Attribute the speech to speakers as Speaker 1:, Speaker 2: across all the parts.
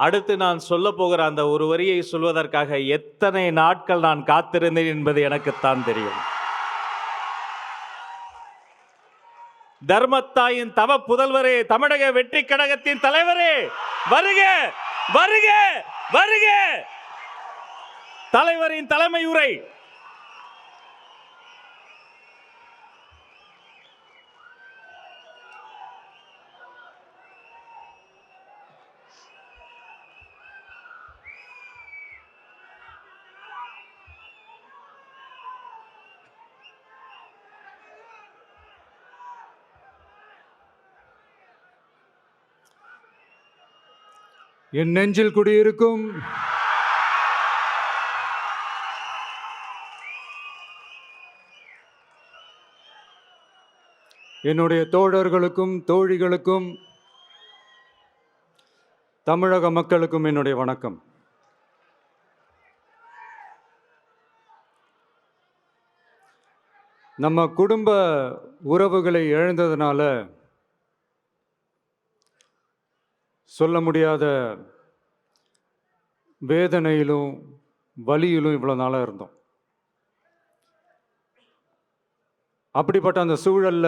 Speaker 1: அடுத்து நான் சொல்ல போகிற அந்த ஒரு வரியை சொல்வதற்காக எத்தனை நாட்கள் நான் காத்திருந்தேன் என்பது எனக்குத்தான் தெரியும். தர்மத்தாயின் தவ புதல்வரே, தமிழக வெற்றி கழகத்தின் தலைவரே, வருக வருக வருக. தலைவரின் தலைமை உரை.
Speaker 2: என் நெஞ்சில் குடியிருக்கும் என்னுடைய தோழர்களுக்கும் தோழிகளுக்கும் தமிழக மக்களுக்கும் என்னுடைய வணக்கம். நம்ம குடும்ப உறவுகளை இழந்ததுனால சொல்ல முடியாத வேதனையிலும் வலியிலும் இவ்வளோ நாளாக இருந்தோம். அப்படிப்பட்ட அந்த சூழல்ல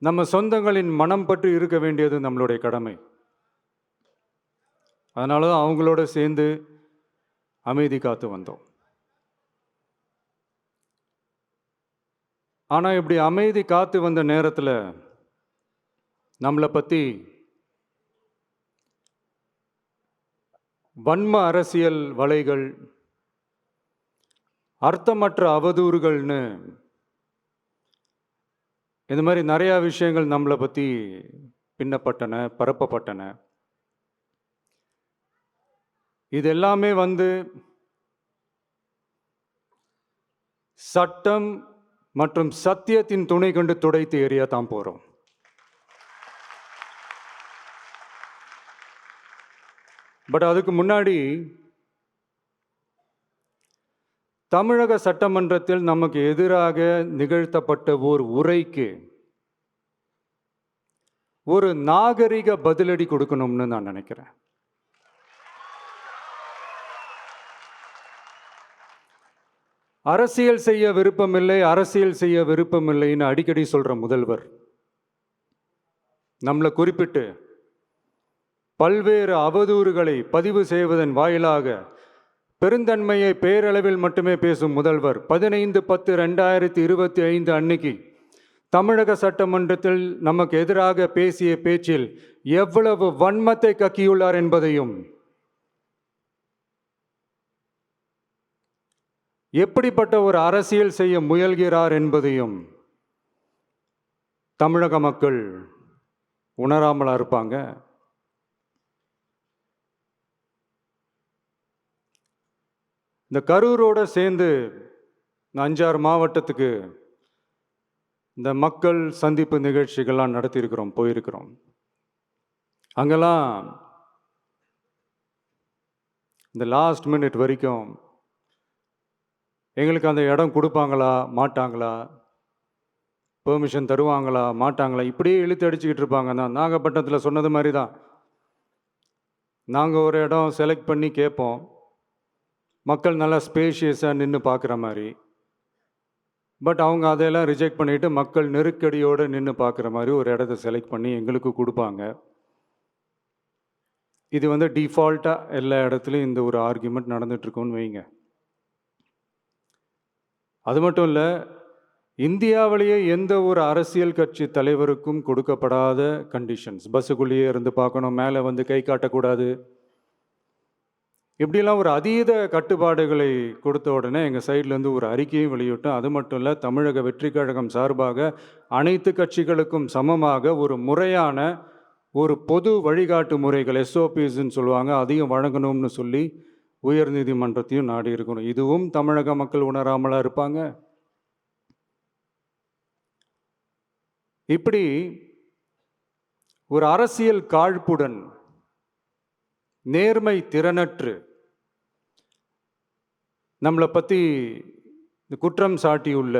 Speaker 2: நம்ம சொந்தங்களின் மனம் பற்றி இருக்க வேண்டியது நம்மளுடைய கடமை. அதனால தான் அவங்களோட சேர்ந்து அமைதி காத்து வந்தோம். ஆனால் இப்படி அமைதி காத்து வந்த நேரத்தில் நம்மளை பற்றி வன்ம அரசியல் வலைகள், அர்த்தமற்ற அவதூறுகள்னு இந்த மாதிரி நிறையா விஷயங்கள் நம்மளை பற்றி பின்னப்பட்டன, பரப்பப்பட்டன. இது எல்லாமே சட்டம் மற்றும் சத்தியத்தின் துணை கொண்டு துடைத்து எறிய தான் போகிறோம். பட் அதுக்கு முன்னாடி தமிழக சட்டமன்றத்தில் நமக்கு எதிராக நிகழ்த்தப்பட்ட ஓர் உரைக்கு ஒரு நாகரிக பதிலடி கொடுக்கணும்னு நான் நினைக்கிறேன். அரசியல் செய்ய விருப்பமில்லை, அரசியல் செய்ய விருப்பமில்லைன்னு அடிக்கடி சொல்ற முதல்வர் நம்மளை குறிப்பிட்டு பல்வேறு அவதூறுகளை பதிவு செய்வதன் வாயிலாக பெருந்தன்மையை பேரளவில் மட்டுமே பேசும் முதல்வர் 15/10/2025 அன்னைக்கு தமிழக சட்டமன்றத்தில் நமக்கு எதிராக பேசிய பேச்சில் எவ்வளவு வன்மத்தை கக்கியுள்ளார் என்பதையும், எப்படிப்பட்ட ஒரு அரசியல் செய்ய முயல்கிறார் என்பதையும் தமிழக மக்கள் உணராமலா இருப்பாங்க. இந்த கரூரோடு சேர்ந்து 5-6 மாவட்டத்துக்கு இந்த மக்கள் சந்திப்பு நிகழ்ச்சிகள்லாம் நடத்தியிருக்கிறோம், போயிருக்கிறோம். அங்கெல்லாம் இந்த லாஸ்ட் மினிட் வரைக்கும் எங்களுக்கு அந்த இடம் கொடுப்பாங்களா மாட்டாங்களா, பெர்மிஷன் தருவாங்களா மாட்டாங்களா, இப்படியே இழுத்து அடிச்சுக்கிட்டு இருப்பாங்க. தான் நாகப்பட்டினத்தில் சொன்னது மாதிரி தான். நாங்கள் ஒரு இடம் செலக்ட் பண்ணி கேட்போம், மக்கள் நல்லா ஸ்பேஷியஸாக நின்று பார்க்குற மாதிரி. பட் அவங்க அதையெல்லாம் ரிஜெக்ட் பண்ணிவிட்டு மக்கள் நெருக்கடியோடு நின்று பார்க்குற மாதிரி ஒரு இடத்த செலக்ட் பண்ணி எங்களுக்கு கொடுப்பாங்க. இது டிஃபால்ட்டாக எல்லா இடத்துலையும் இந்த ஒரு ஆர்கியூமெண்ட் நடந்துகிட்ருக்கோன்னு வைங்க. அது மட்டும் இல்லை, இந்தியாவிலேயே எந்த ஒரு அரசியல் கட்சி தலைவருக்கும் கொடுக்கப்படாத கண்டிஷன்ஸ். பஸ்ஸுக்குள்ளேயே இருந்து பார்க்கணும், மேலே கை காட்டக்கூடாது, இப்படிலாம் ஒரு அதீத கட்டுப்பாடுகளை கொடுத்த உடனே எங்கள் சைட்லேருந்து ஒரு அறிக்கையும் வெளியிட்டோம். அது மட்டும் இல்லை, தமிழக வெற்றி கழகம் சார்பாக அனைத்து கட்சிகளுக்கும் சமமாக ஒரு முறையான ஒரு பொது வழிகாட்டு முறைகள், SOPஸ்ன்னு சொல்லுவாங்க, அதையும் வழங்கணும்னு சொல்லி உயர்நீதிமன்றத்தையும் நாடி இருக்கணும். இதுவும் தமிழக மக்கள் உணராமலா இருப்பாங்க. இப்படி ஒரு அரசியல் காழ்ப்புடன், நேர்மை திறனற்று நம்மளை பற்றி குற்றம் சாட்டியுள்ள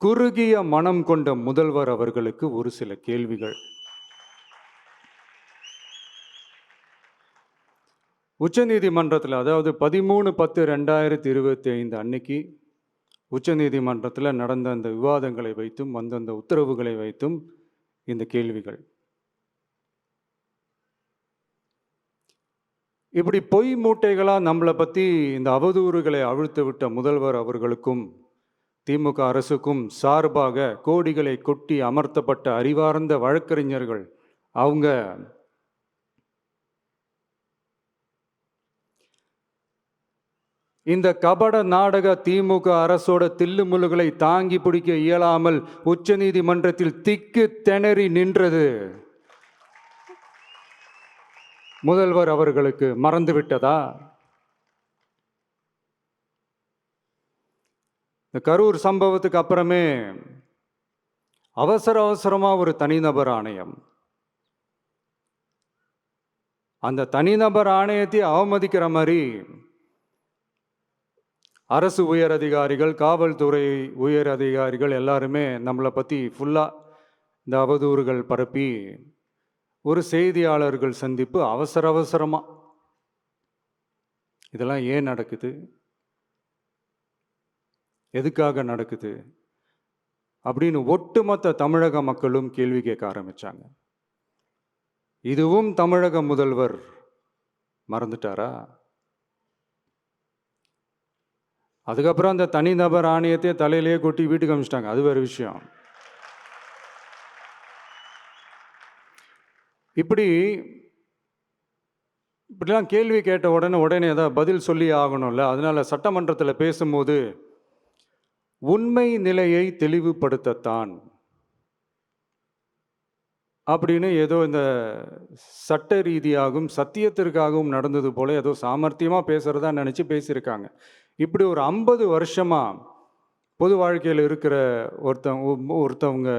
Speaker 2: குறுகிய மனம் கொண்ட முதல்வர் அவர்களுக்கு ஒரு சில கேள்விகள். உச்சநீதிமன்றத்தில், அதாவது 13/10/2025 அன்னைக்கு உச்சநீதிமன்றத்தில் நடந்த அந்த விவாதங்களை வைத்தும் வந்த அந்த உத்தரவுகளை வைத்தும் இந்த கேள்விகள். இப்படி பொய் மூட்டைகளாக நம்மளை பற்றி இந்த அவதூறுகளை அவிழ்த்து விட்ட முதல்வர் அவர்களுக்கும் திமுக அரசுக்கும் சார்பாக கோடிகளை கொட்டி அமர்த்தப்பட்ட அறிவார்ந்த வழக்கறிஞர்கள் அவங்க இந்த கபட நாடக திமுக அரசோட தில்லுமுல்லுகளை தாங்கி பிடிக்க இயலாமல் உச்சநீதிமன்றத்தில் திக்கு திணறி நின்றது முதல்வர் அவர்களுக்கு மறந்துவிட்டதா? இந்த கரூர் சம்பவத்துக்கு அப்புறமே அவசரமாக ஒரு தனிநபர் ஆணையம், அந்த தனிநபர் ஆணையத்தை அவமதிக்கிற மாதிரி அரசு உயர் அதிகாரிகள், காவல்துறை உயர் அதிகாரிகள் எல்லாருமே நம்மளை பற்றி ஃபுல்லாக இந்த அவதூறுகள் பரப்பி ஒரு செய்தியாளர்கள் சந்திப்பு அவசரமாக. இதெல்லாம் ஏன் நடக்குது? எதுக்காக நடக்குது அப்படின்னு ஒட்டுமொத்த தமிழக மக்களும் கேள்வி கேட்க ஆரம்பிச்சாங்க. இதுவும் தமிழக முதல்வர் மறந்துட்டாரா? அதுக்கப்புறம் அந்த தனிநபர் ஆணையத்தை தலையிலேயே கொட்டி வீட்டுக்கு அனுப்பிச்சிட்டாங்க. அது வேறு விஷயம். இப்படிலாம் கேள்வி கேட்ட உடனே ஏதாவது பதில் சொல்லி ஆகணும்ல. அதனால சட்டமன்றத்தில் பேசும்போது உண்மை நிலையை தெளிவுபடுத்தத்தான் அப்படின்னு ஏதோ இந்த சட்ட ரீதியாகவும் சத்தியத்திற்காகவும் நடந்தது போல ஏதோ சாமர்த்தியமாக பேசுகிறதா நினச்சி பேசியிருக்காங்க. இப்படி ஒரு 50 வருஷமாக பொது வாழ்க்கையில் இருக்கிற ஒருத்தவங்க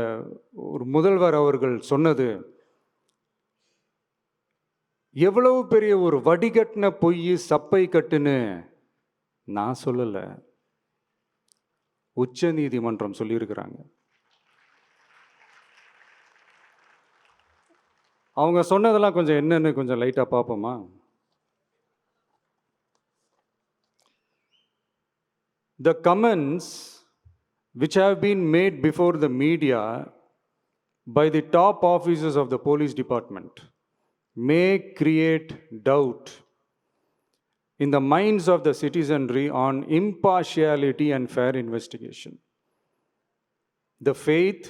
Speaker 2: ஒரு முதல்வர் அவர்கள் சொன்னது எவ்வளவு பெரிய ஒரு வடிகட்டின பொய், சப்பை கட்டுன்னு நான் சொல்லலை, உச்ச நீதிமன்றம் சொல்லியிருக்கிறாங்க. அவங்க சொன்னதெல்லாம் கொஞ்சம் என்னன்னு கொஞ்சம் லைட்டாக பார்ப்போமா? The comments which have been made before the media by the top officers of the police department may create doubt in the minds of the citizenry on impartiality and fair investigation. The faith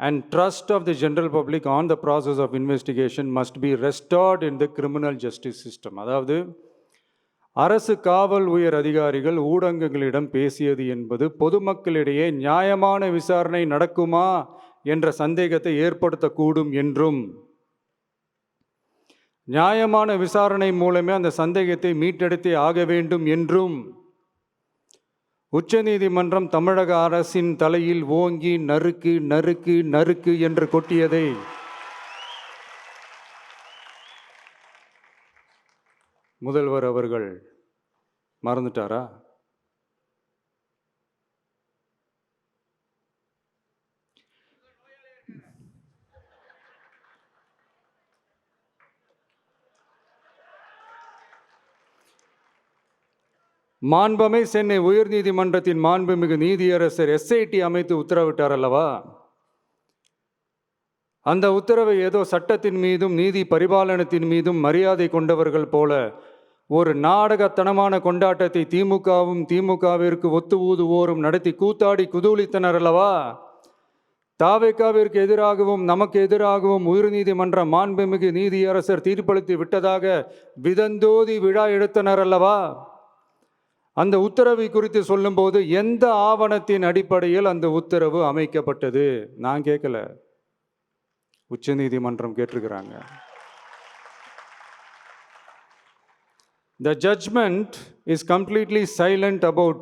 Speaker 2: and trust of the general public on the process of investigation must be restored in the criminal justice system. அதாவது அரசு காவல் உயர் அதிகாரிகள் ஊடகங்களிடம் பேசியது என்பது பொதுமக்களிடையே நியாயமான விசாரணை நடக்குமா என்ற சந்தேகத்தை ஏற்படுத்தக்கூடும் என்றும், நியாயமான விசாரணை மூலமே அந்த சந்தேகத்தை மீட்டெடுத்தே ஆக வேண்டும் என்றும் உச்சநீதிமன்றம் தமிழக அரசின் தலையில் ஓங்கி நறுக்கு நறுக்கு நறுக்கு என்று கொட்டியதை முதல்வர் அவர்கள் மறந்துட்டாரா? மாண்பமை சென்னை உயர்நீதிமன்றத்தின் மாண்புமிகு நீதியரசர் SIT அமைத்து உத்தரவிட்டார் அல்லவா? அந்த உத்தரவை ஏதோ சட்டத்தின் மீதும் நீதி பரிபாலனத்தின் மீதும் மரியாதை கொண்டவர்கள் போல ஒரு நாடகத்தனமான கொண்டாட்டத்தை திமுகவும் திமுகவிற்கு ஒத்து ஊதுவோரும் நடத்தி கூத்தாடி குதூளித்தனர் அல்லவா? தாவேகாவிற்கு எதிராகவும் நமக்கு எதிராகவும் உயர்நீதிமன்ற மாண்புமிகு நீதியரசர் தீர்ப்பளித்து விட்டதாக விதந்தோதி விழா எடுத்தனர் அல்லவா? அந்த உத்தரவை குறித்து சொல்லும்போது எந்த ஆவணத்தின் அடிப்படையில் அந்த உத்தரவு அமைக்கப்பட்டது? நான் கேட்கல, உச்சநீதிமன்றம் கேட்டிருக்கிறாங்க. The judgment is completely silent about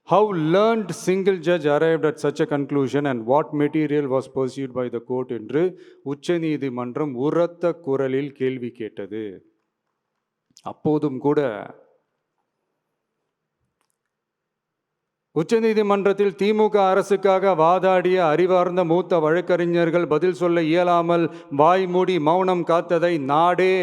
Speaker 2: how learned single judge arrived at such a conclusion and what material was pursued by the court என்று உச்சநீதிமன்றம் உரத்த குரலில் கேள்வி கேட்டது. அப்போதும் கூட உச்சநீதிமன்றத்தில் திமுக அரசுக்காக வாதாடிய அறிவார்ந்த மூத்த வழக்கறிஞர்கள் பதில் சொல்ல இயலாமல் வாய் மூடி மௌனம் காத்ததை நாடே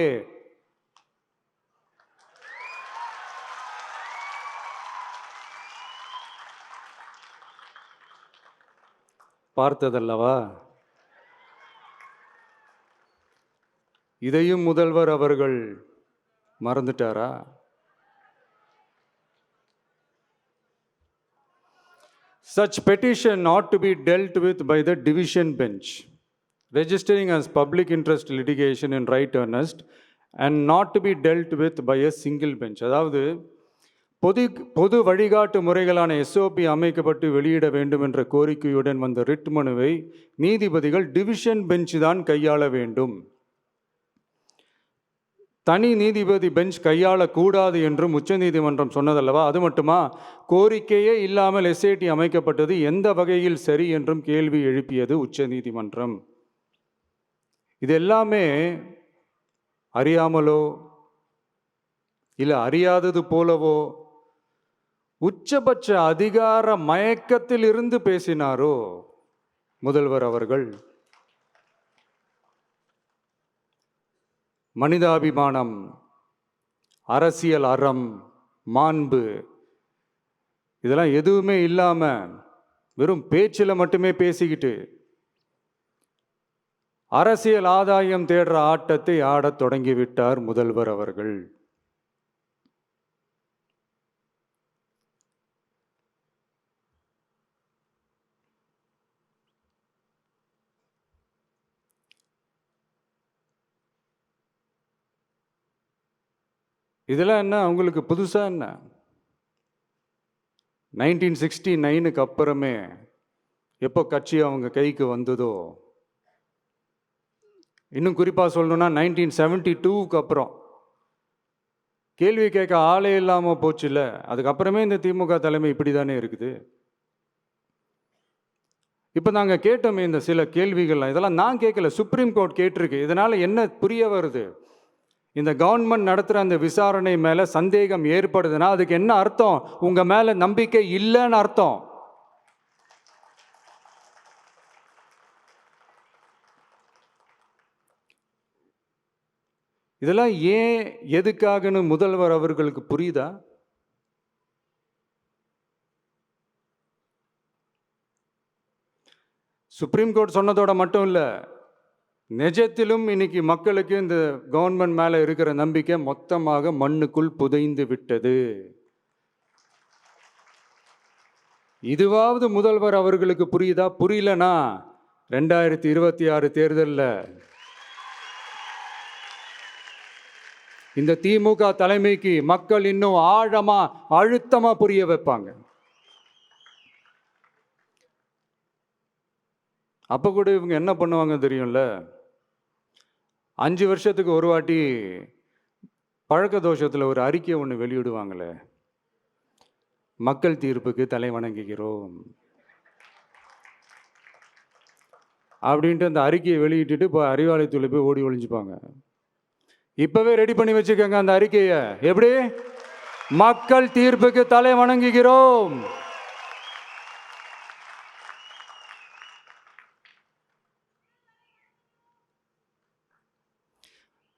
Speaker 2: பார்த்ததல்லவா? இதையும் முதல்வர் அவர்கள் மறந்துட்டாரா? Such petition ought to be dealt with by the division bench, registering as public interest litigation in right earnest and not to be dealt with by a single bench. அதாவது பொது வழிகாட்டு முறைகளான எஸ்ஓபி அமைக்கப்பட்டு வெளியிட வேண்டும் என்ற கோரிக்கையுடன் வந்த ரிட் மனுவை நீதிபதிகள் டிவிஷன் பெஞ்ச் தான் கையாள வேண்டும், தனி நீதிபதி பெஞ்ச் கையாளக்கூடாது என்றும் உச்சநீதிமன்றம் சொன்னதல்லவா? அது மட்டுமா, கோரிக்கையே இல்லாமல் எஸ்ஐடி அமைக்கப்பட்டது எந்த வகையில் சரி என்றும் கேள்வி எழுப்பியது உச்சநீதிமன்றம். இது எல்லாமே அறியாமலோ இல்லை அறியாதது போலவோ உச்சபட்ச அதிகார மயக்கத்தில் இருந்து பேசினாரோ முதல்வர் அவர்கள்? மனிதாபிமானம், அரசியல் அறம், மாண்பு இதெல்லாம் எதுவுமே இல்லாம வெறும் பேச்சில் மட்டுமே பேசிக்கிட்டு அரசியல் ஆதாயம் தேடுற ஆட்டத்தை ஆடத் தொடங்கிவிட்டார் முதல்வர் அவர்கள். இதெல்லாம் என்ன அவங்களுக்கு புதுசா என்ன? 1969க்கு அப்புறமே எப்போ கட்சி அவங்க கைக்கு வந்ததோ, இன்னும் குறிப்பாக சொல்லணும்னா 1972க்கு அப்புறம் கேள்வி கேட்க ஆளே இல்லாமல் போச்சுல்ல, அதுக்கப்புறமே இந்த திமுக தலைமை இப்படி தானே இருக்குது. இப்போ நாங்கள் கேட்டோமே இந்த சில கேள்விகள்லாம், இதெல்லாம் நான் கேட்கல, சுப்ரீம் கோர்ட் கேட்டிருக்கு. இதனால் என்ன புரிய வருது? இந்த கவர்மெண்ட் நடத்துகிற அந்த விசாரணை மேலே சந்தேகம் ஏற்படுதுன்னா அதுக்கு என்ன அர்த்தம்? உங்கள் மேலே நம்பிக்கை இல்லைன்னு அர்த்தம். இதெல்லாம் ஏன் எதுக்காகன்னு முதல்வர் அவர்களுக்கு புரியுதா? சுப்ரீம் கோர்ட் சொன்னதோட மட்டும் இல்லை, நிஜத்திலும் இன்னைக்கு மக்களுக்கு இந்த கவர்மெண்ட் மேலே இருக்கிற நம்பிக்கை மொத்தமாக மண்ணுக்குள் புதைந்து விட்டது. இதுவாவது முதல்வர் அவர்களுக்கு புரியுதா? புரியலனா 2026 தேர்தலில் இந்த திமுக தலைமைக்கு மக்கள் இன்னும் ஆழமா அழுத்தமா புரிய வைப்பாங்க. அப்போ கூட இவங்க என்ன பண்ணுவாங்க தெரியும்ல, 5 வருஷத்துக்கு ஒரு வாட்டி பழக்க தோஷத்தில் ஒரு அறிக்கை ஒன்று வெளியிடுவாங்களே, மக்கள் தீர்ப்புக்கு தலை வணங்குகிறோம் அப்படின்ட்டு அந்த அறிக்கையை வெளியிட்டுட்டு இப்போ அறிவாலயத்தில் போய் ஓடி ஒளிஞ்சுப்பாங்க. இப்பவே ரெடி பண்ணி வச்சுக்கோங்க அந்த அறிக்கையை. எப்படி? மக்கள் தீர்ப்புக்கு தலை வணங்குகிறோம்.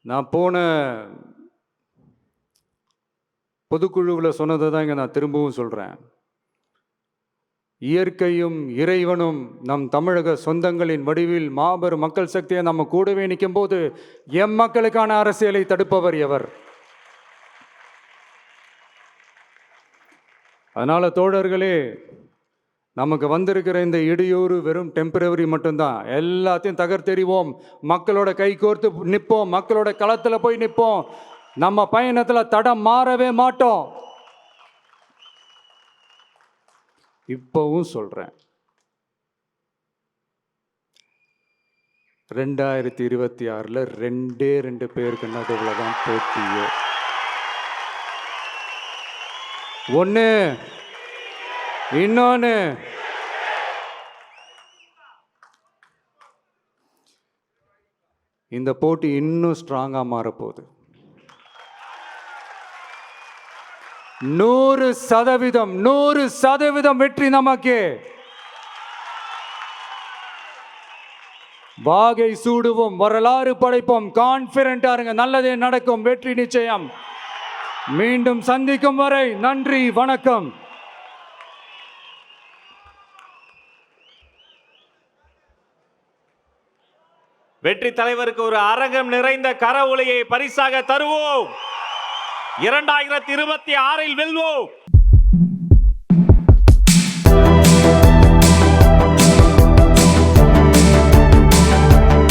Speaker 2: நான் போன பொதுக்குழுவில் சொன்னதை தான் இங்கே நான் திரும்பவும் சொல்கிறேன். இயற்கையும் இறைவனும் நம் தமிழக சொந்தங்களின் வடிவில் மாபெரும் மக்கள் சக்தியை நம்ம கூடவே நிற்கும் போது எம் மக்களுக்கான அரசியலை தடுப்பவர் எவர்? அதனால தோழர்களே, நமக்கு வந்திருக்கிற இந்த இடையூறு வெறும் டெம்பரவரி மட்டும்தான். எல்லாத்தையும் தகர்த்தெறிவோம், மக்களோட கை கோர்த்து நிற்போம், மக்களோட களத்தில் போய் நிற்போம். நம்ம பயணத்தில் தடம் மாறவே மாட்டோம். இப்பவும் சொல்றேன், 2026 2 பேருக்கு நடுவில் தான் போட்டியே. ஒன்று, இன்னொன்று இந்த போட்டி இன்னும் ஸ்ட்ராங்காக மாறப்போகுது. 100% வெற்றி நமக்கு. வாகை சூடுவோம், வரலாறு படைப்போம், கான்பிடண்டா இருங்க, நல்லதே நடக்கும், வெற்றி நிச்சயம். மீண்டும் சந்திக்கும் வரை நன்றி, வணக்கம்.
Speaker 1: வெற்றி தலைவருக்கு ஒரு அரங்கம் நிறைந்த கரவொலியை பரிசாக தருவோம். 2026 வெல்வோம்.